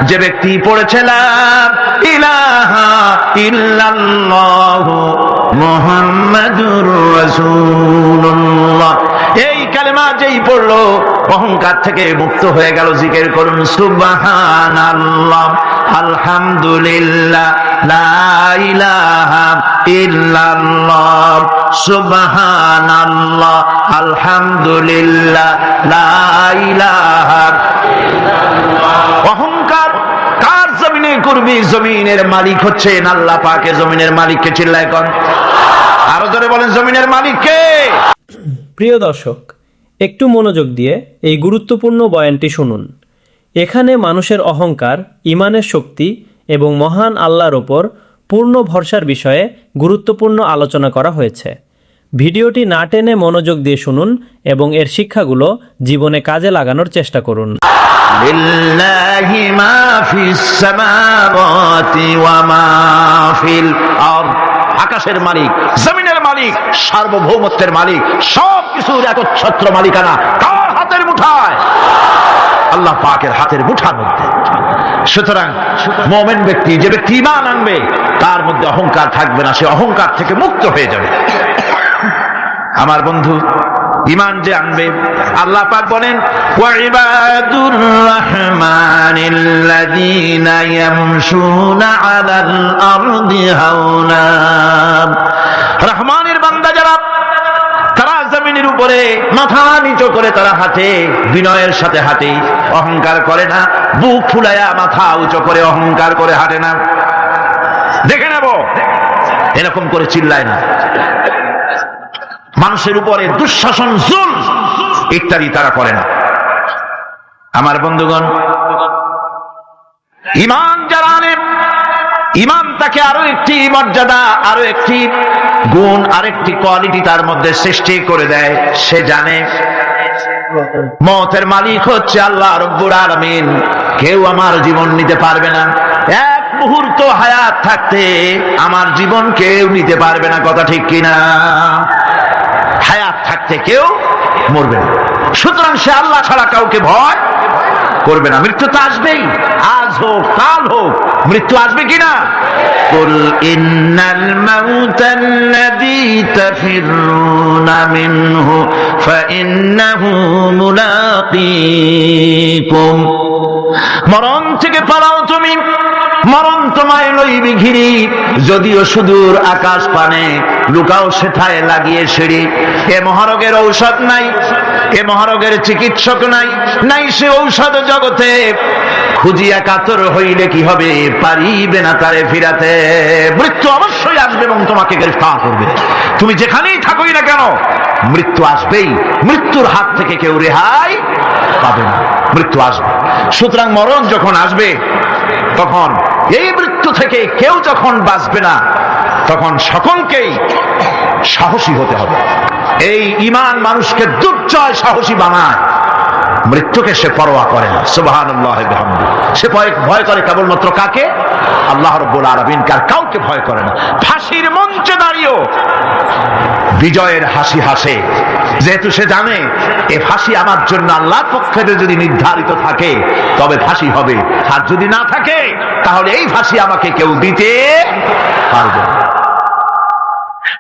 যে ব্যক্তি পড়েছে লা ইলাহা ইল্লাল্লাহু মুহাম্মাদুর রাসূলুল্লাহ, এই কালেমা যেই পড়লো অহংকার থেকে মুক্ত হয়ে গেল। জিকির করুন সুবহানাল্লাহ, আলহামদুলিল্লাহ, লা ইলাহা ইল্লাল্লাহ, সুবহানাল্লাহ, আলহামদুলিল্লাহ, লা ইলাহা ইল্লাল্লাহ। অহংকার কার জমিনে করবি? জমিনের মালিক হচ্ছেন আল্লাহ পাকের। জমিনের মালিককে চিল্লায় কোন, আরো জোরে বলেন, জমিনের মালিককে। প্রিয় দর্শক, একটু মনোযোগ দিয়ে এই গুরুত্বপূর্ণ বয়ানটি শুনুন। এখানে মানুষের অহংকার, ঈমানের শক্তি এবং মহান আল্লাহর ওপর পূর্ণ ভরসার বিষয়ে গুরুত্বপূর্ণ আলোচনা করা হয়েছে। ভিডিওটি না টেনে মনোযোগ দিয়ে শুনুন এবং এর শিক্ষাগুলো জীবনে কাজে লাগানোর চেষ্টা করুন। লিল্লাহি মা ফিস সামাওয়াতি ওয়া মা ফিল আরদ, আকাশের মালিক, জমিনের মালিক, সার্বভৌমত্বের মালিক, সব কিছুর একচ্ছত্র মালিকানা কার হাতের মুঠায়? আল্লাহ পাকের হাতের মুঠার মধ্যে। সুতরাং মুমিন ব্যক্তি, যে ব্যক্তি ঈমান আনবে, তার মধ্যে অহংকার থাকবে না, সে অহংকার থেকে মুক্ত হয়ে যাবে। আমার বন্ধু, ঈমান যে আনবে, আল্লাহ পাক বলেন ওয়া ইবাদুর রাহমানিল্লাযীনা ইয়ামশুনা আলাল আরদি হাওনা, রহমানের বান্দা যারা, তারা জমিনের উপরে মাথা নিচু করে তারা হাঁটে, বিনয়ের সাথে হাঁটে, অহংকার করে না। বুক ফুলায়া মাথা উঁচু করে অহংকার করে হাঁটে না। দেখে নেব, এরকম করে চিল্লায় না। মানুষের উপরে দুঃশাসন, জুলম ইত্যাদি তারা করে না। আমার বন্ধুগণ, ঈমান যারা আনে, ঈমান তাকে আরো একটি মর্যাদা, আরো একটি গুণ, আরেকটি কোয়ালিটি তার মধ্যে সৃষ্টি করে দেয়। সে জানে মওতের মালিক হচ্ছে আল্লাহ রব্বুল আলামিন, কেউ আমার জীবন নিতে পারবে না। এক মুহূর্ত হায়াত থাকতে আমার জীবন কেউ নিতে পারবে না, কথা ঠিক কিনা? হায়াত থাকতে কেউ মরবে না। সুতরাং সে আল্লাহ ছাড়া কাউকে ভয় করবে না। মৃত্যু তো আসবেই, আজ হোক কাল হোক, মৃত্যু আসবে কিনা? কুল ইন্নাল মাউতাল্লাযী তাফিরুনা মিনহু ফাইন্নাহু মুলাকীকুম, মরণ থেকে পালাও তুমি, মরণ তোমায় লইবে ঘিরি। যদিও সুদূর আকাশ পানে, লুকাও সেথায় লাগিয়ে সিঁড়ি। এ মহারোগের ঔষধ নাই, এ মহারোগের চিকিৎসক নাই, নাই সে ঔষধ জগতে। খুঁজিয়া কাতর হইলে কি হবে, পারিবে না তারে ফিরাতে। মৃত্যু অবশ্যই আসবে এবং তোমাকে গ্রেফতার করবে। তুমি যেখানেই থাকোই না কেন, মৃত্যু আসবেই। মৃত্যুর হাত থেকে কেউ রেহাই পাবে না, মৃত্যু আসবে। সুতরাং মরণ যখন আসবে, তখন এই মৃত্যু থেকে কেউ যখন বাঁচবে না, তখন সকলকেই সাহসী হতে হবে। এই ঈমান মানুষকে দুর্জয় সাহসী বানায়। মৃত্যুকে সে পরোয়া করে না, সুবহানাল্লাহ ওয়া বিহামদিহি। সে ভয় করে কেবলমাত্র কাকে? আল্লাহ রাব্বুল আলামিন। কাউকে ভয় করে না। ফাঁসির মঞ্চে দাঁড়িয়েও বিজয়ের হাসি হাসে, যেহেতু সে জানে এ ফাঁসি আমার জন্য আল্লাহর পক্ষে যদি নির্ধারিত থাকে তবে ফাঁসি হবে, আর যদি না থাকে তাহলে এই ফাঁসি আমাকে কেউ দিতে পারবে না।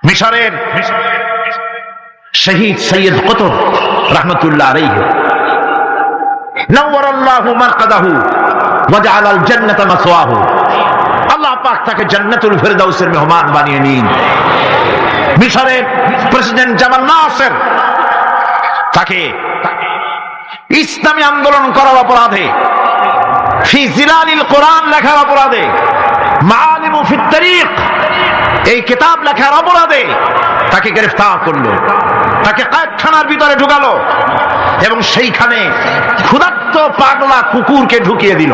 মিশরের শহীদ সৈয়দ কুতুব রাহমাতুল্লাহ আলাইহি, নাওয়ারাল্লাহু মারকাদাহু ওয়া জাআলাল জান্নাতা মাসওয়াহু, আল্লাহ পাক তাকে জান্নাতুল ফেরদাউসের মেহমান বানিয়ে নিন। মিশরের প্রেসিডেন্ট জামাল নাসের তাকে ইসলামী আন্দোলন করার অপরাধে, ফি জিলালিল কোরআন লেখার অপরাধে, মাআলিমু ফিত তারিক এই কিতাব লেখার অপরাধে তাকে গ্রেফতার করলো, তাকে কয়েদখানার ভিতরে ঢুকালো এবং সেইখানে ক্ষুধার্ত পাগলা কুকুরকে ঢুকিয়ে দিল।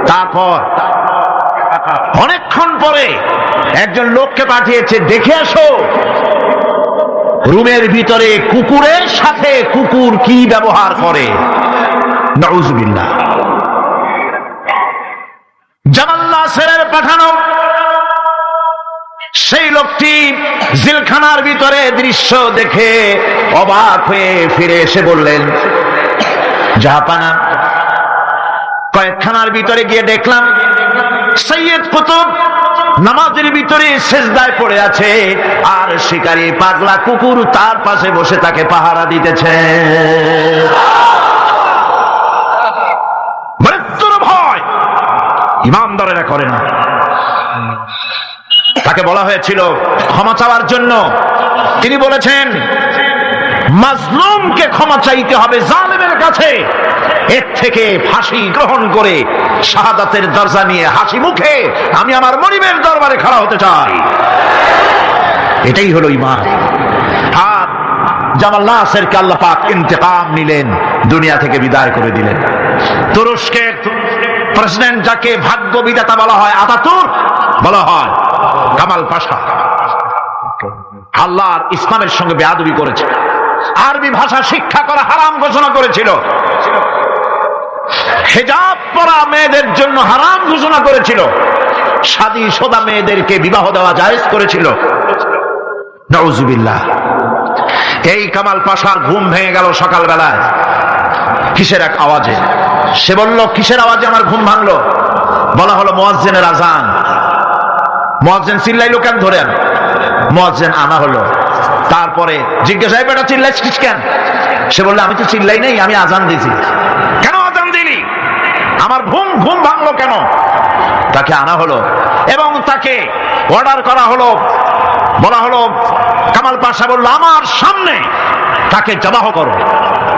তারপর অনেকক্ষণ পরে একজন লোককে পাঠিয়েছে, দেখে আসো রুমের ভিতরে কুকুরের সাথে কুকুর কি ব্যবহার করে। নাউযুবিল্লাহ। জামাল নাসেরের পাঠানো সেই লোকটি জেলখানার ভিতরে দৃশ্য দেখে অবাক হয়ে ফিরে এসে বললেন, জাহাপানা, কয়েকখানার ভিতরে গিয়ে দেখলাম সৈয়দ কুতুব নামাজের ভিতরে সেজদায় পড়ে আছে, আর শিকারী পাগলা কুকুর তার পাশে বসে তাকে পাহারা দিতেছে। মৃত্যুর ভয় ইমানদারেরা করে না। তাকে বলা হয়েছিল ক্ষমা চাওয়ার জন্য, তিনি বলেছেন মাজলুমকে ক্ষমা চাইতে হবে জালেমের কাছে, এর থেকে ফাঁসি গ্রহণ করে শাহাদাতের দরজা নিয়ে হাসি মুখে আমি আমার মনিবের দরবারে খাড়া হতে চাই। এটাই হলো ঈমান। আর জামাল নাসেরকে আল্লাহ পাক ইন্তেকাম নিলেন, দুনিয়া থেকে বিদায় করে দিলেন। তুরস্কের প্রেসিডেন্ট যাকে ভাগ্য বিধাতা বলা হয়, আতাতুর্ক বলা হয়, কামাল পাশা আল্লাহর ইসলামের সঙ্গে বেয়াদবি করেছে, আরবি ভাষা শিক্ষা করা হারাম ঘোষণা করেছিল, হিজাব পরা মেয়েদের জন্য হারাম ঘোষণা করেছিল, শাদী শোদা মেয়েদেরকে বিবাহ দেওয়া জায়েজ করেছিল। নাউজুবিল্লাহ। এই কামাল পাশার ঘুম ভেঙে গেল সকালবেলায় কিসের এক আওয়াজে। সে বলল, কিসের আওয়াজে আমার ঘুম ভাঙলো? বলা হলো মুয়াজ্জিনের আজান। মুয়াজ্জিন চিল্লাইলো কেন? ধরেন মুয়াজ্জিন আনা হলো। তারপরে জিজ্ঞাসা, বেটা চিল্লাইছিস কেন? সে বলল, আমি তো চিল্লাই নাই, আমি আজান দিয়েছি। কেন আজান দিলি? আমার ঘুম ভাঙলো কেন? তাকে আনা হলো এবং তাকে অর্ডার করা হলো। বলা হলো, কামাল পাশা বলল, আমার সামনে তাকে জবাহ করো,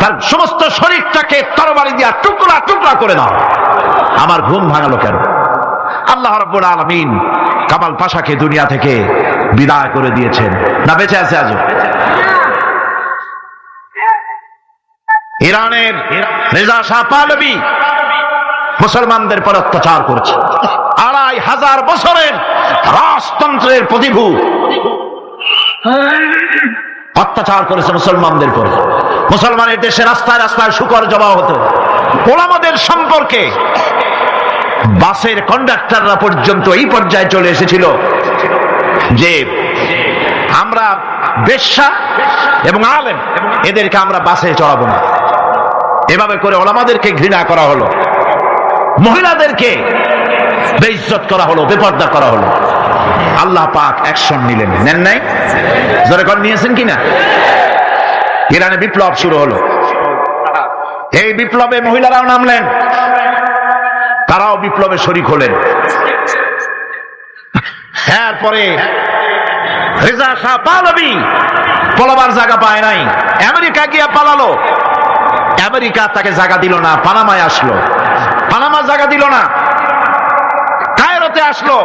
তার সমস্ত শরীরটাকে তরবারি দিয়া টুকরা টুকরা করে দাও। আমার ঘুম ভাঙালো কেন? আল্লাহ রাব্বুল আলামিন কামাল পাশাকে দুনিয়া থেকে বিদায় করে দিয়েছেন। না বেঁচে আছে আজও? ইরানের রেজা শাহ পাহলভী মুসলমানদের পর অত্যাচার করেছে। ২৫০০ বছরের রাজতন্ত্রের প্রতিভূ অত্যাচার করেছে মুসলমানদের পর। মুসলমানের দেশে রাস্তায় রাস্তায় শুকর জবাই হতো। ওলামাদের সম্পর্কে বাসের কন্ডাক্টররা পর্যন্ত এই পর্যায়ে চলে এসেছিল যে আমরা বেশ্যা এবং আলেম এদেরকে আমরা বাসে চড়াবো না। এভাবে করে ওলামাদেরকে ঘৃণা করা হলো, মহিলাদেরকে বেইজ্জত করা হলো, বেপর্দা করা হলো। আল্লাহ পাক অ্যাকশন নিলেন, নেন নাই? জোরে করে নিয়েছেন কিনা? ইরানে বিপ্লব শুরু হলো। এই বিপ্লবে মহিলারাও নামলেন, তারাও বিপ্লবে শরীক হলেন। এরপরে রেজা শাহ পাহলভী পলাবার জায়গা পায় নাই, আমেরিকা গিয়া পালালো। আমেরিকা তাকে জায়গা দিল না, পানামায় আসলো, পানামা জায়গা দিল না, কায়রোতে আসলো।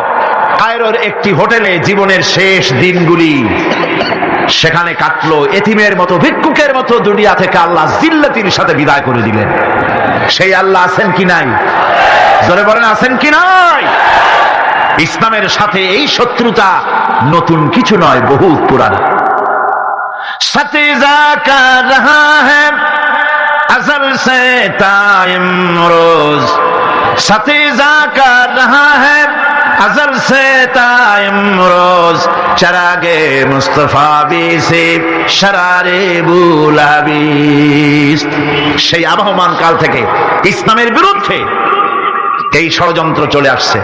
কায়রোর একটি হোটেলে জীবনের শেষ দিনগুলি সেখানে কাটলো। এতিমের মতো, ভিক্ষুকের মতো দুনিয়া থেকে আল্লাহ জিল্লাতির সাথে বিদায় করে দিলেন। সেই আল্লাহ আছেন কি নাই? জোরে বলেন, আছেন কি নাই? ইসলামের সাথে এই শত্রুতা নতুন কিছু নয়, বহুত পুরানা। সাথে জাকা রহা হ্যায় अज़ल से ताइम रोज, साथी जाका रहा है अज़ल से ताइम रोज, चरागे मुस्तफा भी से शरारे बुलाबिस। সেই আবহমান কাল থেকে ইসলামের বিরুদ্ধে এই ষড়যন্ত্র চলে আসছে।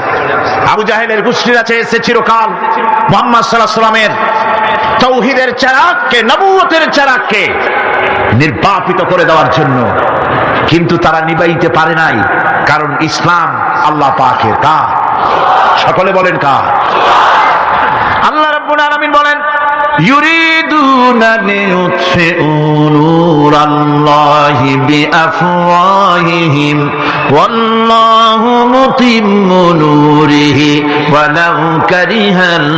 আবু জাহেলের গোষ্ঠীরা চেয়েছে চিরকাল মুহাম্মদ সাল্লাল্লাহু আলাইহি ওয়াসাল্লামের তাওহীদের চিরাগকে, নবুয়তের চিরাগকে নির্বাপিত করে দেওয়ার জন্য, কিন্তু তারা নিবাইতে পারে নাই। কারণ ইসলাম আল্লাহ পাকের কাজ। সকলে বলেন কাজ। আল্লাহ রাব্বুল আলামিন বলেন, ইউরিদুনা লিইউতফিউ নূরাল্লাহি বিআফওয়াহিহিম ওয়াল্লাহু মুতিম্মু নূরিহি ওয়ালাউ কারিহাল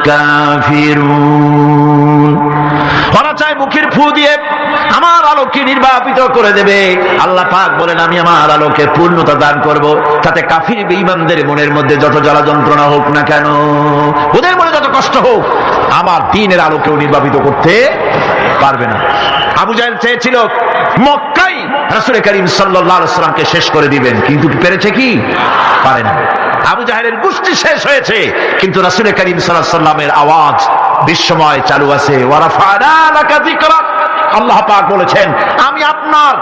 কাফিরুন। ওরা চায় মুখের ফু দিয়ে আমার আলোকে নির্বাপিত করে দেবে। আল্লাহ পাক বলেন, আমি আমার আলোকে পূর্ণতা দান করব, তাতে কাফির বেঈমানদের মনের মধ্যে যত জ্বালা যন্ত্রণা হোক না কেন, ওদের মনে যত কষ্ট হোক, আমার দ্বীনের আলোকেও নির্বাপিত করতে পারবে না। আবু জাহেল চেয়েছিল মক্কাই রাসূল করিম সাল্লাল্লাহু আলাইহি ওয়াসাল্লামকে শেষ করে দিবেন, কিন্তু পেরেছে কি? পারে না। আবু জাহেলের গোষ্ঠী শেষ হয়েছে, কিন্তু রাসূল করিম সাল্লাল্লাহু আলাইহি ওয়াসাল্লামের আওয়াজ বিশ্বময় চালু আছে। ওয়া রাফা'না লাকা যিকরাক। আল্লাহ পাক বলেছেন, আমি আপনার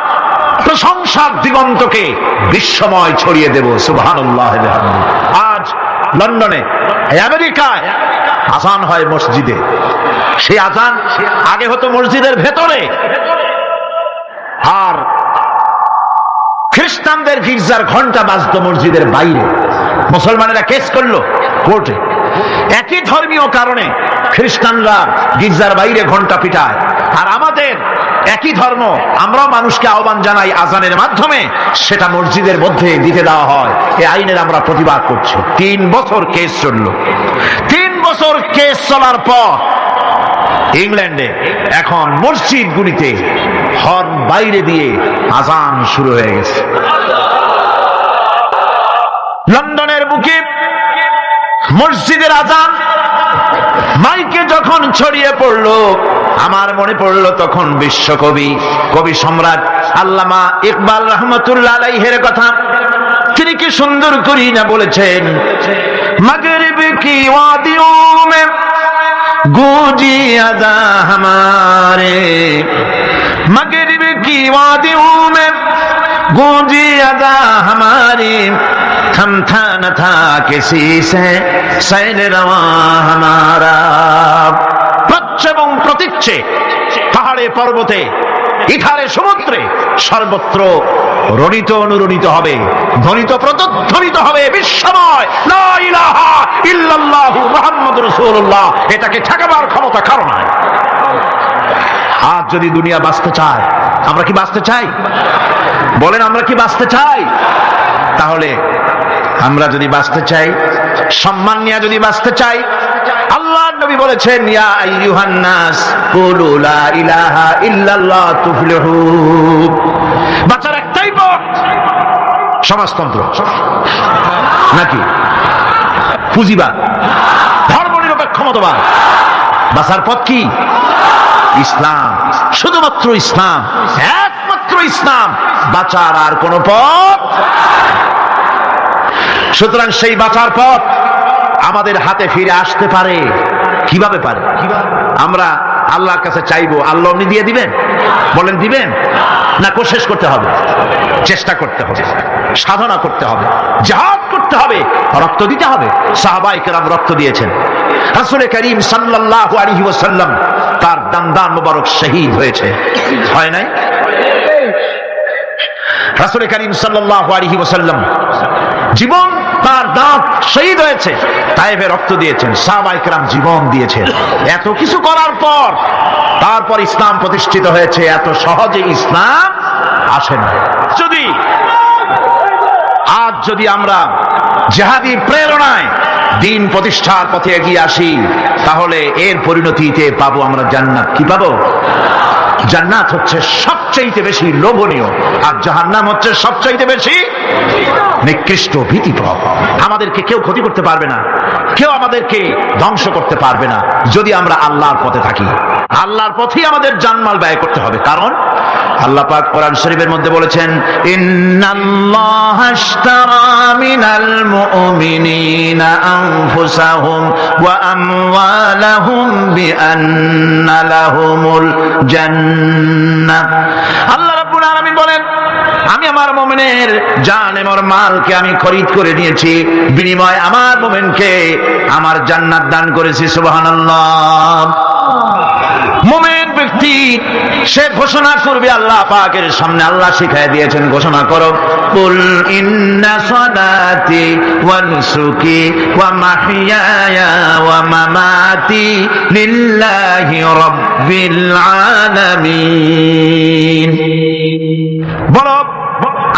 প্রশংসার দিগন্তকে বিশ্বময় ছড়িয়ে দেব। সুবহানাল্লাহ। আজ লন্ডনে, আমেরিকায় আজান হয় মসজিদে। সেই আজান আগে হতো মসজিদের ভেতরে, আর খ্রিস্টানদের গির্জার ঘন্টা বাজতো মসজিদের বাইরে। মুসলমানেরা কেস করলো কোর্টে, একই ধর্মীয় কারণে খ্রিস্টানরা গির্জার বাইরে ঘন্টা পিটায়, আর আমাদের একই ধর্ম, আমরাও মানুষকে আহ্বান জানাই আজানের মাধ্যমে, সেটা মসজিদের মধ্যে দিতে দেওয়া হয়। এই আইনের আমরা প্রতিবাদ করছি। 3 বছর কেস চলল। 3 বছর কেস চলার পর ইংল্যান্ডে এখন মসজিদগুলিতে হর্ন বাইরে দিয়ে আজান শুরু হয়ে গেছে। লন্ডনের বুকে মসজিদের আজান মাইকে যখন ছড়িয়ে পড়লো, আমার মনে পড়লো তখন বিশ্বকবি, কবি সম্রাট আল্লামা ইকবাল রহমতুল্লাহ আলাইহির কথা। তিনি কি সুন্দর করি না বলেছেন, মাগরিব কি ওয়াদিयों में गूंजी अदा हमारे, मगरिब की वादियों में गूंजी अदा हमारी, थमथा न था किसी से सैल रवा हमारा। প্রচ্ছে এবং প্রতীচ্যে, পাহাড়ে পর্বতে, ইথারে সমুদ্রে, সর্বত্র রণিত অনুরণিত হবে, ধ্বনিত প্রতিধ্বনিত হবে বিশ্বময় লা ইলাহা ইল্লাল্লাহু মুহাম্মাদুর রাসূলুল্লাহ। এটাকে ঠেকাবার ক্ষমতা কারো নাই। আজ যদি দুনিয়া বাঁচতে চায়, আমরা কি বাঁচতে চাই? বলেন, আমরা কি বাঁচতে চাই? তাহলে আমরা যদি বাঁচতে চাই, সম্মান নিয়ে যদি বাঁচতে চাই, আল্লাহ নবী বলেছেন, ইয়া আইয়ুহান নাস কুলু লা ইলাহা ইল্লাল্লাহ তুফলিহু। বাঁচার একটাই পথ, সমাজতন্ত্র নাকি পুঁজিবাদ, ধর্মনিরপেক্ষ মতবাদ? বাঁচার পথ কি? ইসলাম, শুধুমাত্র ইসলাম, একমাত্র ইসলাম। বাঁচার আর কোন পথ। সুতরাং সেই বাঁচার পথ আমাদের হাতে ফিরে আসতে পারে। কিভাবে পারে? আমরা আল্লাহর কাছে চাইবো, আল্লাহ উনি দিয়ে দিবেন? বলেন দিবেন? না কোশিশ করতে হবে, চেষ্টা করতে হবে, সাধনা করতে হবে, জিহাদ করতে হবে, রক্ত দিতে হবে। সাহাবায়ে কেরাম রক্ত দিয়েছেন। রাসূল করিম সাল্লাল্লাহু আলাইহি ওয়াসাল্লাম তার দান্দান মোবারক শহীদ হয়েছে, হয় নাই? রাসূল করিম সাল্লাল্লাহু আলাইহি ওয়াসাল্লাম জীবন, তার দাঁত শহীদ হয়েছে, তায়েফে রক্ত দিয়েছেন, সাহাবায়ে কেরাম জীবন দিয়েছেন। এত কিছু করার পর তারপর ইসলাম প্রতিষ্ঠিত হয়েছে। এত সহজে ইসলাম আসে না। যদি আমরা জিহাদি প্রেরণায় দিন প্রতিষ্ঠার পথে এগিয়ে আসি, তাহলে এর পরিণতিতে পাবো আমরা জান্নাত। কি পাবো? জান্নাত হচ্ছে সবচাইতে বেশি লোভনীয়, আর জাহান্নাম হচ্ছে সবচাইতে বেশি নিকৃষ্ট, ভীতিপ্রদ। আমাদেরকে কেউ ক্ষতি করতে পারবে না, কেউ আমাদেরকে ধ্বংস করতে পারবে না, যদি আমরা আল্লাহর পথে থাকি। আল্লাহর পথেই আমাদের জানমাল ব্যয় করতে হবে। কারণ আল্লাহ পাক কোরআন শরীফের মধ্যে বলেছেন, ইন্নাল্লাহা আশতারা মিনাল মুমিনিনা আনফুসাহুম ওয়া আমওয়ালাহুম বিআন্না লাহুমুল জান্নাহ। আল্লাহ রাব্বুল আলামিন বলেন, আমি আমার মুমিনের জান এবং মালকে আমি খরিদ করে নিয়েছি, বিনিময়ে আমার মুমিনকে আমার জান্নাত দান করেছি। সুবহানাল্লাহ। মুমিন ব্যক্তি সে ঘোষণা করবে আল্লাহ পাকের সামনে। আল্লাহ শিখায় দিয়েছেন, ঘোষণা করো, কুল ইন্না সালাতি ওয়া নুসুকি ওয়া মাহইয়ায়া ওয়া মামাতি লিল্লাহি রাব্বিল আলামিন। বলো,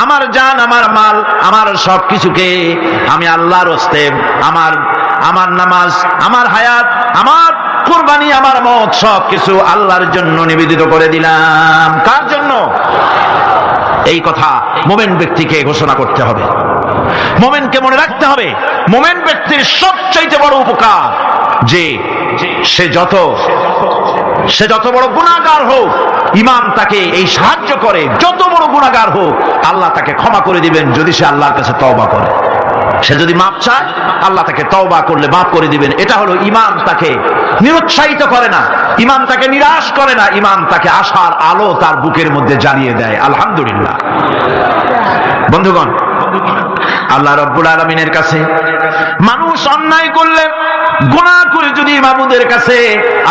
আমার জান, আমার মাল, আমার সবকিছুকে আমি আল্লাহর হস্তে, আমার নামাজ, আমার হায়াত, আমার কুরবানি, আমার মত, সবকিছু আল্লাহর জন্য নিবেদিত করে দিলাম। কার জন্য? এই কথা মুমিন ব্যক্তিকে ঘোষণা করতে হবে, মুমিনকে মনে রাখতে হবে। মুমিন ব্যক্তির সবচাইতে বড় উপকার যে সে যত বড় গুনাহগার হোক, ইমাম তাকে এই সাহায্য করে, যত বড় গুনাহগার হোক আল্লাহ তাকে ক্ষমা করে দিবেন যদি সে আল্লাহর কাছে তওবা করে। সে যদি মাপ চায় আল্লাহ তাকে তওবা করলে মাফ করে দিবেন। এটা হলো ঈমান। তাকে নিরুৎসাহিত করে না, ঈমান তাকে নিরাশ করে না, ঈমান তাকে আশার আলো তার বুকের মধ্যে জ্বালিয়ে দেয়। আলহামদুলিল্লাহ। বন্ধুগণ, আল্লাহ রাব্বুল আলামিনের কাছে মানুষ অন্যায় করলে, গুনাহ করে যদি মাবুদের কাছে,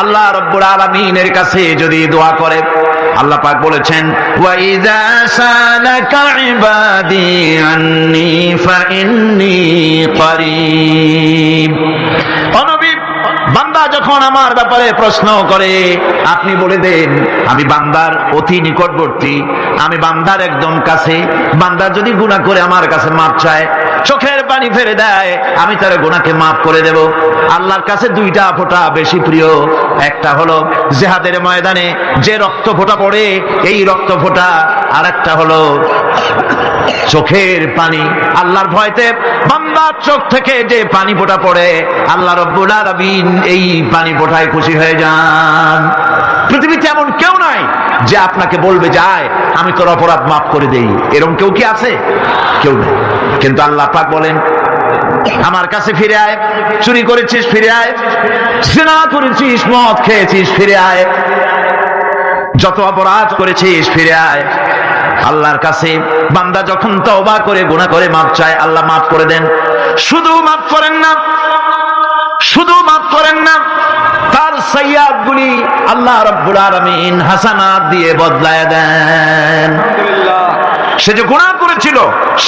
আল্লাহ রাব্বুল আলামিনের কাছে যদি দোয়া করে, আল্লাহ পাক বলেছেন ওয়া ইযা সালাকা ইবাদি আন্নী ফাইন্নী করিব। ও নবী, বান্দা যখন আমার ব্যাপারে প্রশ্ন করে আপনি বলে দেন আমি বান্দার অতি নিকটবর্তী, আমি বান্দার একদম কাছে। বান্দা যদি গুনাহ করে আমার কাছে মাপ চায়, চোখের পানি ফেলে দেয়, আমি তার গুনাহকে মাফ করে দেব। আল্লাহর কাছে দুইটা ফোঁটা বেশি প্রিয়। একটা হলো জিহাদের ময়দানে যে রক্ত ফোঁটা পড়ে, এই রক্ত ফোঁটা, আর একটা হলো চোখের পানি। আল্লাহর ভয়তে বান্দার চোখ থেকে যে পানি ফোঁটা পড়ে, আল্লাহ রাব্বুল আলামিন এই পানি ফোঁটায় খুশি হয়ে যান। পৃথিবীতে এমন কেউ নাই যে আপনাকে বলবে যায় আমি তোর অপরাধ মাফ করে দেই। এরকম কেউ কি আছে? কেউ নেই। কিন্তু আল্লাহ পাক বলেন আমার কাছে ফিরে আয়, চুরি করেছিস ফিরে আয়, জিনা করেছিস, মদ খেয়েছিস ফিরে আয়, যত অপরাধ করেছিস ফিরে আয়। আল্লাহর কাছে বান্দা যখন তওবা করে গুনাহ করে মাপ চায়, আল্লাহ মাফ করে দেন। শুধু মাফ করেন না, শুধু মাফ করেন না, তার সাইয়্যাত গুলি আল্লাহ রাব্বুল আলামিন হাসানাত দিয়ে বদলায় দেন। সে যে গুনাহ করেছিল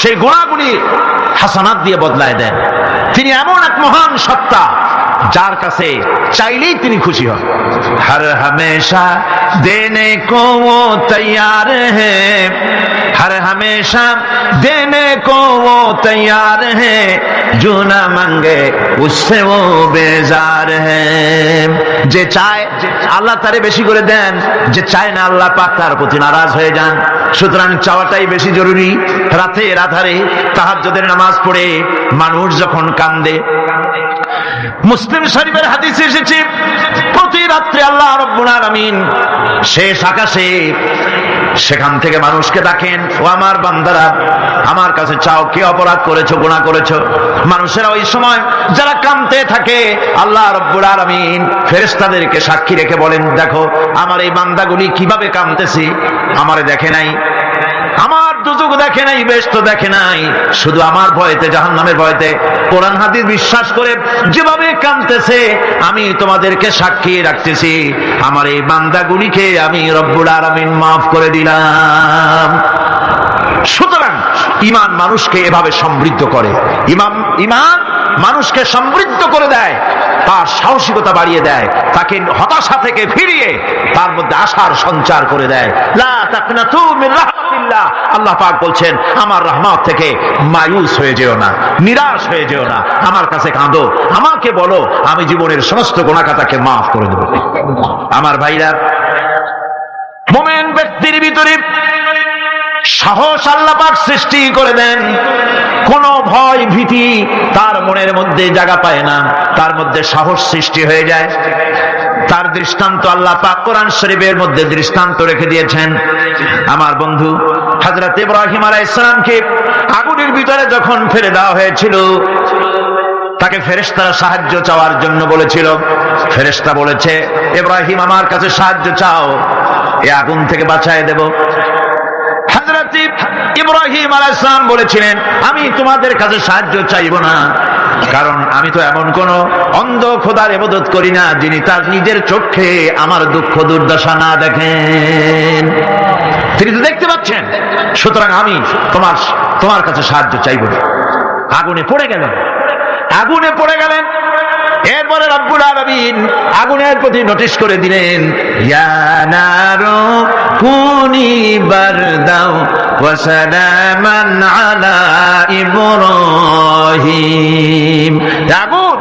সেই গুনাহগুলি হাসানাত দিয়ে বদলায় দেন। তিনি এমন এক মহান সত্তা যার কাছে চাইলেই তিনি খুশি হন। হর হমেশা দেনে কো वो तैयार है, हर हमेशा देने को वो तैयार है, जो ना मांगे उससे वो बेजार है। যে চায় আল্লাহ তারে বেশি করে দেন, যে চায় না আল্লাহ পাক তার প্রতি নারাজ হয়ে যান। সুতরাং চাওয়াটাই বেশি জরুরি। রাতের আধারে তাহাজ্জুদের নামাজ পড়ে মানুষ যখন কান্দে, মুসলিম শরীফের হাদিসে এসেছে প্রতি রাত্রে আল্লাহ রাব্বুল আলামিন শেষ আকাশে সেখান থেকে মানুষকে ডাকেন, ও আমার বান্দারা আমার কাছে চাও, কি অপরাধ করেছো, গুনাহ করেছো। মানুষেরা ওই সময় যারা কাঁদতে থাকে, আল্লাহ রাব্বুল আলামিন ফেরেশতাদেরকে সাক্ষী রেখে বলেন দেখো আমার এই বান্দাগুলি কিভাবে কাঁদতেছে, আমারে দেখে নাই, আমার দুজক দেখে নাই, বেহেশত দেখে নাই, শুধু আমার ভয়তে, জাহান্নামের ভয়তে কোরআন হাদিস বিশ্বাস করে যেভাবে কাঁদতেছে, আমি তোমাদেরকে সাক্ষী রাখতেছি আমার এই বান্দাগুলিকে আমি রব্বুল আলামিন মাফ করে দিলাম। সুতরাং ঈমান মানুষকে এভাবে সমৃদ্ধ করে। ঈমান মানুষকে সমৃদ্ধ করে দেয়, তার সাহসিকতা বাড়িয়ে দেয়, তাকে হতাশা থেকে ফিরিয়ে তার মধ্যে আশার সঞ্চার করে দেয়। লা তাকনাতু মিন রাহমাতিল্লাহ, আল্লাহ পাক বলছেন আমার রহমত থেকে মায়ুস হয়ে যেও না, নিরাশ হয়ে যেও না, আমার কাছে কাঁদো, আমাকে বলো, আমি জীবনের সমস্ত গুনাহ খাতাকে মাফ করে দেব। আমার ভাইরা, মুমিন ব্যক্তির ভিতরে সাহস আল্লাহ পাক সৃষ্টি করে দেন। কোন ভয় ভীতি তার মনের মধ্যে জায়গা পায় না, তার মধ্যে সাহস সৃষ্টি হয়ে যায়। তার দৃষ্টান্ত আল্লাহ পাক কোরআন শরীফের মধ্যে দৃষ্টান্ত রেখে দিয়েছেন। আমার বন্ধু হযরত ইব্রাহিম আলাইহিস সালামকে আগুনের ভিতরে যখন ফেলে দেওয়া হয়েছিল, তাকে ফেরেশতারা সাহায্য চাওয়ার জন্য বলেছিল। ফেরেশতা বলেছে ইব্রাহিম আমার কাছে সাহায্য চাও, এই আগুন থেকে বাঁচায় দেব। হযরত ইব্রাহিম আলাইহিস সালাম বলেছিলেন আমি তোমাদের কাছে সাহায্য চাইব না, কারণ আমি তো এমন কোন অন্ধ খোদার ইবাদত করি না যিনি তার নিজের চোখে আমার দুঃখ দুর্দশা না দেখেন। তিনি তো দেখতে পাচ্ছেন, সুতরাং আমি তোমার কাছে সাহায্য চাইব না। আগুনে পড়ে গেলেন, আগুনে পড়ে গেলেন। এরপরে রব্বুল আলামিন আগুনের প্রতি নোটিশ করে দিলেন, ইয়া নারু কুনি বারদাও ওয়া সালামান আলা ইব্রাহিম। আগুন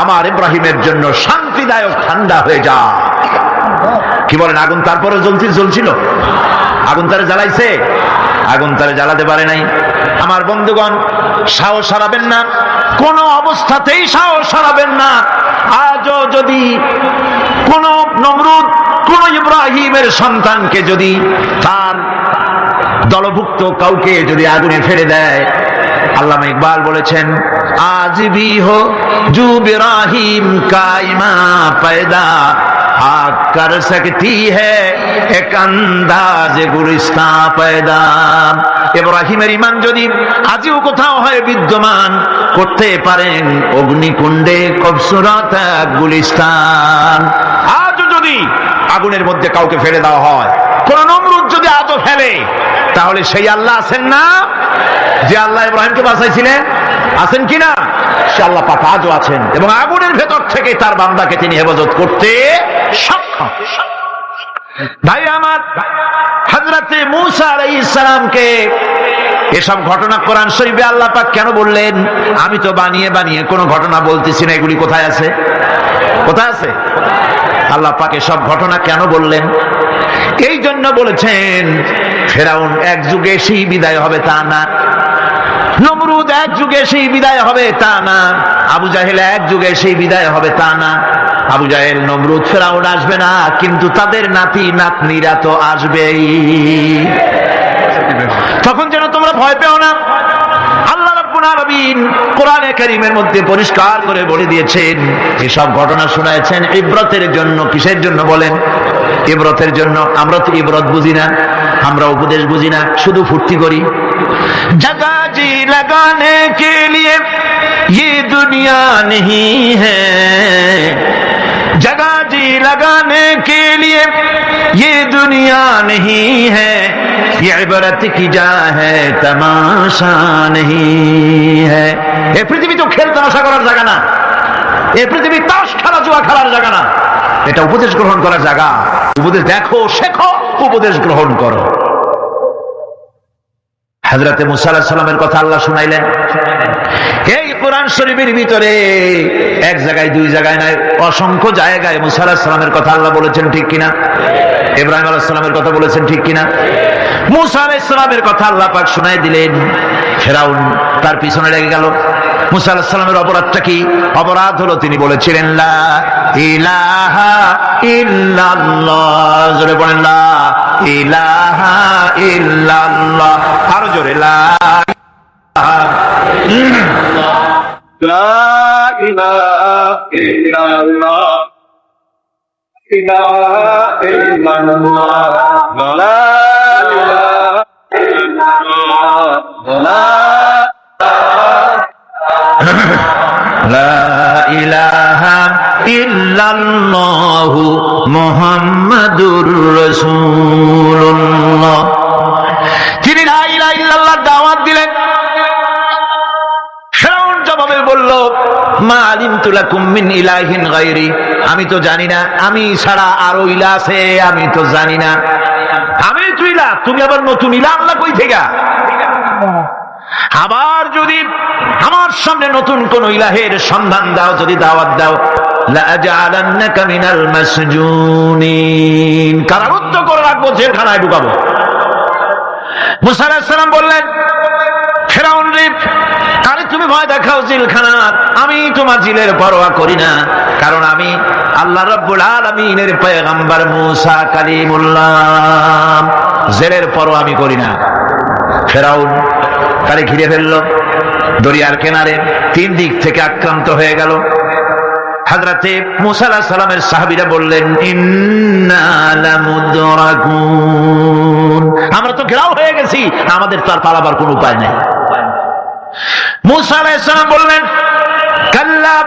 আমার ইব্রাহিমের জন্য শান্তিদায়ক ঠান্ডা হয়ে যা। কি বলেন, আগুন তারপরে জ্বলছিল? আগুন তারে জ্বালাইছে? আগুন তারে জ্বালাতে পারে নাই। আমার বন্ধুগণ, সাহস হারাবেন না, কোন অবস্থাতেই সাহস হারাবেন না। আজও যদি কোন নমরুদ কোন ইব্রাহিমের সন্তানকে যদি তার দলভুক্ত কাউকে যদি আগুনে ফেলে দেয়, আল্লামা ইকবাল বলেছেন, আজ ভি হো জু ইব্রাহিম কা ইমা पैदा आग कर सकती है एक अंदाज गुलिस्तां पैदा। ইব্রাহিমের ঈমান যদি আজও কোথাও হয় বিদ্যমান, করতে পারেন অগ্নিকুণ্ডে খুবসুরত এক গুলিস্তান। আজও যদি আগুনের মধ্যে কাউকে ফেলে দেওয়া হয়, কোন নমরুদ যদি আজও ফেলে, তাহলে সেই আল্লাহ আছেন না যে আল্লাহ ইব্রাহিমকে বাঁচাইছিলেন? আছেন কিনা? সে আল্লাহ পাক আজও আছেন এবং আগুনের ভেতর থেকে তার বান্দাকে তিনি হেফাজত করতে সক্ষম। ভাই আমার, হযরতে মূসা আলাইহিস সালামকে এসব ঘটনা কোরআন শরীফে আল্লাহ পাক কেন বললেন? আমি তো বানিয়ে বানিয়ে কোনো ঘটনা বলতেছি না, এগুলি কোথায় আছে? কোথায় আছে? আল্লাহ পাক এসব ঘটনা কেন বললেন? এই জন্য বলেছেন, ফেরাউন এক যুগে সেই বিদায় হবে তা না, নমরুদ এক যুগে সেই বিদায় হবে তা না, আবু জাহেল এক যুগে সেই বিদায় হবে তা না। আবু জাহেল, নমরুদ, ফেরাউন আসবে না, কিন্তু তাদের নাতি নাতনিরা তো আসবেই। তখন যেন তোমরা ভয় পেও না। আল্লাহ রাব্বুল আলামিন কোরআনে কারীমের মধ্যে পরিষ্কার করে বলে দিয়েছেন, এসব ঘটনা শোনাচ্ছেন ইবরতের জন্য। কিসের জন্য বলেন? ইবরতের জন্য। আমরা তো ইবরত বুঝি না, আমরা উপদেশ বুঝি না, শুধু ফুর্তি করি। जगह जी लगाने के लिए ये दुनिया नहीं है, जगह जी लगाने के लिए ये दुनिया नहीं है, ये इबरत की जा है तमाशा नहीं है। এই পৃথিবী তো খেল তামাশা করার জায়গা না, এই পৃথিবী তাস খেলা জুয়া খেলার জায়গা না, এটা উপদেশ গ্রহণ করার জায়গা। উপদেশ দেখো, শেখো, উপদেশ গ্রহণ করো। হযরতে মূসা আলাইহিস সালামের কথা আল্লাহ শুনাইলেন। এই কোরআন শরীফের ভিতরে এক জায়গায়, দুই জায়গায় নয়, অসংখ্য জায়গায় মূসা আলাইহিস সালামের কথা আল্লাহ বলেছেন, ঠিক কিনা? ইব্রাহিম আলাইহিস সালামের কথা বলেছেন, ঠিক কিনা? মূসা আলাইহিস সালামের কথা আল্লাহ পাক শুনাই দিলেন। ফেরাউন তার পিছনে লেগে গেল। মূসা আলাইহিস সালামের অপরাধটা কি? অপরাধ হলো তিনি বলেছিলেন লা ইলাহা ইল্লাল্লাহ। জোরে বলেন লা ইলাহা ইল্লাল্লাহ। আরো জোরে লা ইলাহা ইল্লাল্লাহ, ইলাহা ইল্লাল্লাহ, লা ইলাহা ইল্লাল্লাহ, লা ইলাহা ইল্লাল্লাহু মুহাম্মাদুর রাসূলুল্লাহ। তিনি লা ইলাহা ইল্লাল্লাহ দাওয়াত দিলেন। ফেরাউন জবাবে বলল, মা আলিমতু লাকুম মিন ইলাহিন গায়রি, আমি তো জানি না, আমি ছাড়া আরো ইলাহ আছে, আমি তো জানি না। আমি তো ইলাহ, তুমি আবার নতুন ইলাহ আল্লাহ কই থেকে? আবার যদি আমার সামনে নতুন কোন ইলাহের সন্ধান দাও, যদি দাওয়াত দাও, লাআজালান্নাকা মিনাল মাসজুনিন, কারারুদ্ধ করে রাখবো, জেলখানায় ঢুকাবো। মূসা আলাইহিস সালাম বললেন, ফেরাউন রে, তাহলে তুমি ভয় দেখাও জেলখানার, আমি তোমার জিলের পরোয়া করি না, কারণ আমি আল্লাহ রাব্বুল আলামিনের পয়গম্বর মূসা কালিমুল্লাহ, জেলের পরোয়া আমি করি না। ফেরাউন তারে ঘিরে ফেললো, দরিয়ার কিনারে তিন দিক থেকে আক্রান্ত হয়ে গেল। হযরতে মূসা আলাইহিস সালামের সাহাবীরা বললেন, ইন্না লামুদরাকুন, আমরা তো ঘেরাও হয়ে গেছি, আমাদের তো আর পালাবার কোনো উপায় নেই। মূসা আলাইহিস সালাম বললেন, কাল্লা,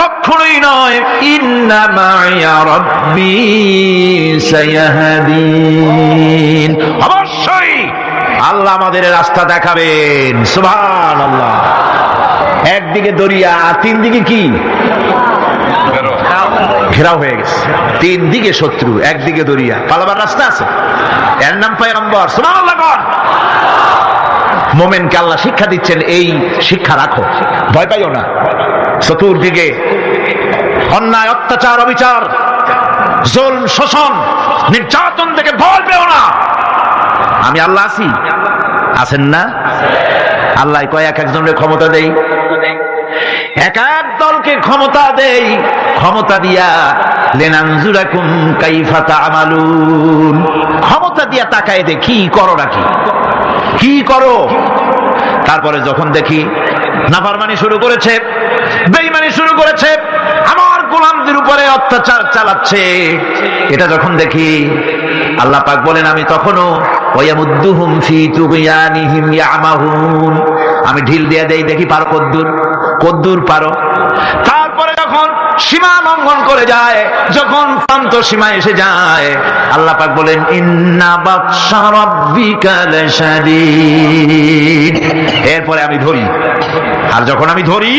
কখনোই নয়, ইন্না মাইয়া রাব্বী সায়াহদিন, অবশ্যই আল্লাহ আমাদের রাস্তা দেখাবেন। সুবহানাল্লাহ। একদিকে দরিয়া, তিন দিকে কি? ঘেরাও হয়ে গেছে, তিন দিকে শত্রু, একদিকে দরিয়া, পালাবার রাস্তা আছে? এর নাম পয়গম্বর। সুবহানাল্লাহ। মোমেনকে আল্লাহ শিক্ষা দিচ্ছেন, এই শিক্ষা রাখো, ভয় পাইও না। চতুর্দিকে অন্যায়, অত্যাচার, অবিচার, জুলম, শোষণ, নির্যাতন থেকে ভয় পেও না, আমি আল্লাহ আছি। আছেন না? আল্লাহ কয় এক একজনের ক্ষমতা দেই, এক এক দলকে ক্ষমতা দেই, ক্ষমতা দিয়া লিনানজুরাকুম কাইফা তা'মালুন, ক্ষমতা দিয়া তাকায় দেখি করো নাকি, কি করো। তারপরে যখন দেখি নাফরমানি শুরু করেছে, বেঈমানি শুরু করেছে, আমার গোলামদের উপরে অত্যাচার চালাচ্ছে, এটা যখন দেখি আল্লাহ পাক বলেন আমি তখনও ওয়ায়ামুদ্দুহুম ফি তুগয়ানিহিম ইয়ামাহুন, আমি ঢিল দিয়ে দেই, দেখি পারো কদ্দুর পারো। তারপরে যখন সীমা লঙ্ঘন করে যায়, যখন প্রান্ত সীমা এসে যায়, আল্লাহ পাক বলেন ইন্না বাতশা রাব্বিকা লাশাদীদ, এরপরে আমি ধরি। আর যখন আমি ধরি,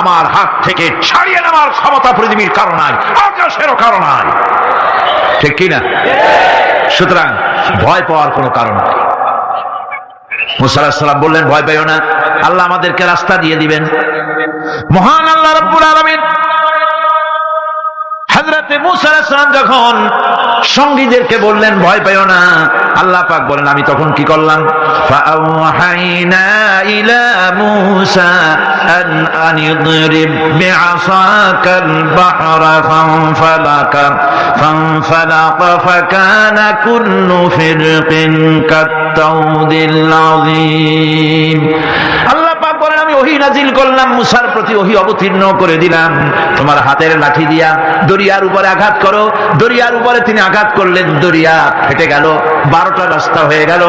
আমার হাত থেকে ছাড়িয়ে নেওয়ার ক্ষমতা পৃথিবীর কারণ নাই, আকাশেরও কারণ নাই, ঠিক কিনা? সুতরাং ভয় পাওয়ার কোনো কারণ নেই। মুসা আলাইহিস সালাম বললেন ভয় পাইও না, আল্লাহ আমাদেরকে রাস্তা দিয়ে দিবেন। মহান আল্লাহ রাব্বুল আলামিন হযরতে মুসা আলাইহিস সালাম যখন সঙ্গীদেরকে বললেন ভয় পাইও না, আল্লাহ পাক বলেন আমি তখন কি করলাম? ফাআওহাইনা ইলা মুসা আন ইদরিব বিআসাকাল বাহরা ফানফালাকা ফাকানা কুল্লু ফিরকিন কাত-তাউদিল আযীম। আল্লাহ পাক বলেন আমি ওহী নাজিল করলাম, মুসার প্রতি ওহী অবতীর্ণ করে দিলাম, তোমার হাতের লাঠি দিয়া দরিয়ার উপরে আঘাত করো। দরিয়ার উপরে তিনি আঘাত করলেন, দরিয়া ফেটে গেল, 12টা রাস্তা হয়ে গেল,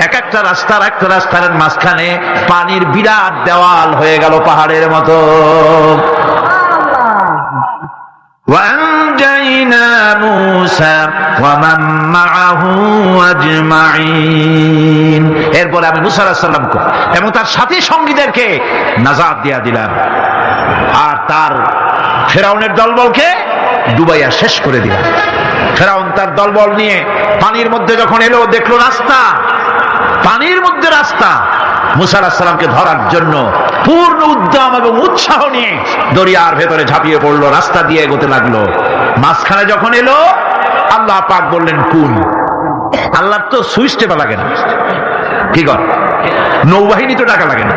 এক একটা রাস্তার একটা রাস্তার মাঝখানে পানির বিরাট দেওয়াল হয়ে গেল পাহাড়ের মতো। وأنجينا موسى ومن معه أجمعين, এরপর আমি মুসা আলাইহিস সালামকে এবং তার সাথী সঙ্গীদেরকে নাজাত দিয়া দিলাম, আর তার ফেরাউনের দলবলকে ডুবাইয়া শেষ করে দিলাম। ফেরাউন তার দলবল নিয়ে পানির মধ্যে যখন এলো, দেখলো রাস্তা, পানির মধ্যে রাস্তা, মুসা আলাইহিস সালামকে ধরার জন্য পূর্ণ উদ্যম এবং উৎসাহ নিয়ে দরিয়ার ভেতরে ঝাঁপিয়ে পড়লো, রাস্তা দিয়ে এগোতে লাগলো। মাঝখানে যখন এলো, আল্লাহ পাক বললেন কুন। আল্লাহর তো সুইচ টেপা লাগে না, কি কর, নৌবাহিনী তো টাকা লাগে না,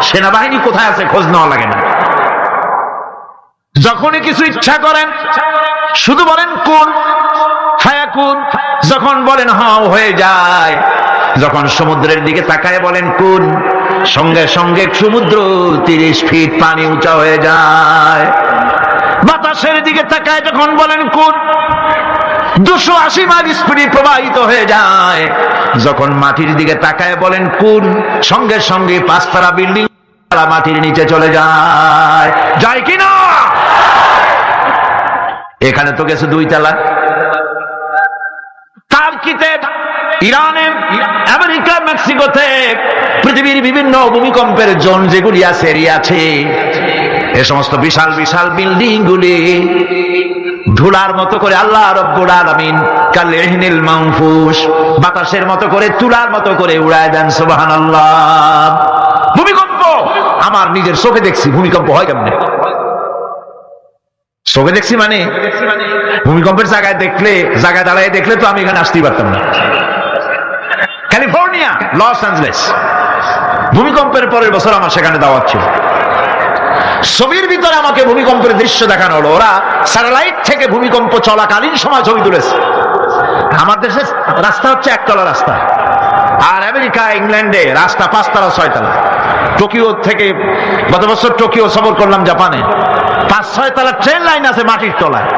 সেনাবাহিনী কোথায় আছে খোঁজ নেওয়া লাগে না। যখনই কিছু ইচ্ছা করেন শুধু বলেন কুন ফায়াকুন, যখন বলেন হাও হয়ে যায়। যখন সমুদ্রের দিকে তাকায় বলেন কুন, সঙ্গে সঙ্গে সমুদ্র 30 ফিট পানি উঁচা হয়ে যায়। বাতাসের দিকে তাকায় যখন বলেন কুন, 280 মাইল স্পিডে প্রবাহিত হয়ে যায়। যখন মাটির দিকে তাকায় বলেন কুন, সঙ্গে সঙ্গে 5 তলা বিল্ডিং মাটির নিচে চলে যায়। যায় কিনা? এখানে তো গেছে 2 তলা। টার্কিতে, ইরানে, আমেরিকা, মেক্সিকোতে, পৃথিবীর বিভিন্ন ভূমিকম্পের জোন যেগুলি আছে, এরিয়া আছে, এ সমস্ত বিশাল বিশাল বিল্ডিং গুলি ধুলার মতো করে আল্লাহ রব্বুল আলামিন কালইহনিল মানফুস, বাতাসের মতো করে, তুলার মতো করে উড়ায় দেন। সুবহানাল্লাহ। ভূমিকম্প আমার নিজের চোখে দেখছি। ভূমিকম্প হয় কেমনে? চোখে দেখছি মানে ভূমিকম্পের জায়গায় দাঁড়ায় দেখলে তো আমি এখানে আসতেই পারতাম না। ক্যালিফোর্নিয়া, লস অ্যাঞ্জেলেস, ভূমিকম্পের পরের বছর আমার সেখানে দাওয়াত ছিল। ছবির ভিতরে আমাকে ভূমিকম্পের দৃশ্য দেখানো হলো। ওরা স্যাটেলাইট থেকে ভূমিকম্প চলাকালীন সময় ছবি তুলেছে। আমার দেশের রাস্তা হচ্ছে 1 তলা রাস্তা, আর আমেরিকা, ইংল্যান্ডে রাস্তা 5 তলা 6 তলা। টোকিও থেকে গত বছর টোকিও সফর করলাম, জাপানে 5-6 তলা ট্রেন লাইন আছে মাটির তলায়,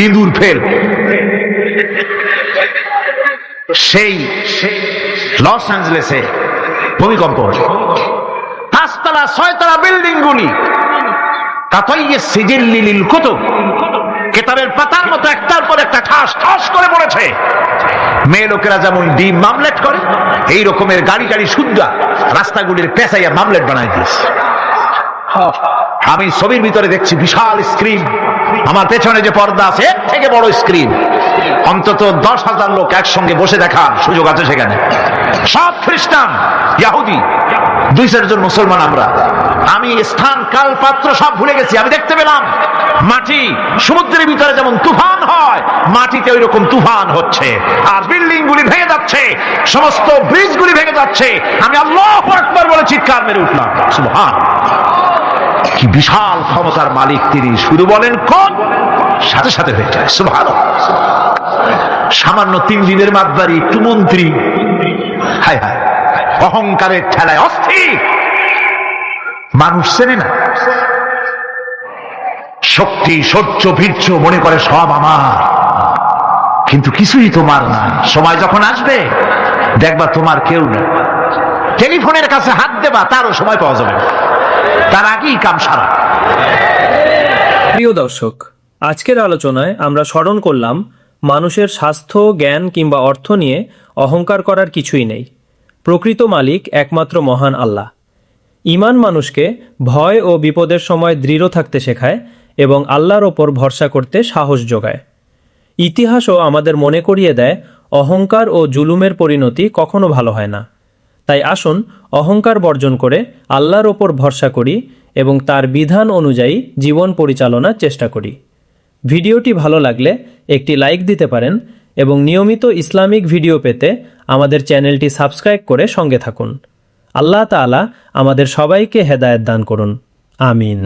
ইঁদুর ফেল। সেই লস অ্যাঞ্জেলেসে ভূমিকম্প, 5 তলা 6 তলা বিল্ডিং গুলি কাতাইয়ে সিজিল্লিল কুতুব, কিতাবের পাতার মতো একটার পর একটা ঠাস ঠাস করে পড়েছে। মেয়ে লোকেরা যেমন ডিম মামলেট করে, এই রকমের গাড়ি গাড়ি শুদ্ধা রাস্তাগুলির পেঁচাইয়া মামলেট বানাই দিয়েছে। আমি ছবির ভিতরে দেখছি বিশাল স্ক্রিন, আমার পেছনে যে পর্দা আছে এর থেকে বড় স্ক্রিন, অন্তত 10,000 লোক একসঙ্গে বসে দেখার সুযোগ আছে সেখানে। সব খ্রিস্টান, ইহুদি, 2-4 জন মুসলমান। আমি স্থান কাল পাত্র সব ভুলে গেছি। আমি দেখতে পেলাম মাটি সমুদ্রের ভিতরে যেমন তুফান হয়, মাটিতে ওই রকম তুফান হচ্ছে, আর বিল্ডিং গুলি ভেঙে যাচ্ছে, সমস্ত ব্রিজ গুলি ভেঙে যাচ্ছে। আমি আল্লাহু আকবার বলে চিৎকার মেরে উঠলাম। সুবহানাল্লাহ। কি বিশাল ক্ষমতার মালিক তিনি! শুধু বলেন কোন, সাথে সাথে হয়ে যায়। সুবহানাল্লাহ। সামান্য 3 দিনের মাতবাড়ি, একটু মন্ত্রী, হায় হায়, অহংকারের ঠেলায় অস্থির। মানুষ চেনে না, শক্তি সহ্য বীর্য মনে করে সব আমার, কিন্তু কিছুই তোমার না। সময় যখন আসবে দেখবা তোমার কেউ নেই। টেলিফোনের কাছে হাত দেবা, তারও সময় পাওয়া যাবে না, তার আগেই কাম সারা। প্রিয় দর্শক, আজকের আলোচনায় আমরা স্মরণ করলাম মানুষের স্বাস্থ্য, জ্ঞান কিংবা অর্থ নিয়ে অহংকার করার কিছুই নেই। প্রকৃত মালিক একমাত্র মহান আল্লাহ। ঈমান মানুষকে ভয় ও বিপদের সময় দৃঢ় থাকতে শেখায় এবং আল্লাহর ওপর ভরসা করতে সাহস যোগায়। ইতিহাসও আমাদের মনে করিয়ে দেয় অহংকার ও জুলুমের পরিণতি কখনো ভালো হয় না। তাই আসুন অহংকার বর্জন করে আল্লাহর ওপর ভরসা করি এবং তার বিধান অনুযায়ী জীবন পরিচালনার চেষ্টা করি। ভিডিওটি ভালো লাগলে একটি লাইক দিতে পারেন এবং নিয়মিত ইসলামিক ভিডিও পেতে আমাদের চ্যানেলটি সাবস্ক্রাইব করে সঙ্গে থাকুন। আল্লাহ তাআলা আমাদের সবাইকে হেদায়েত দান করুন। আমিন।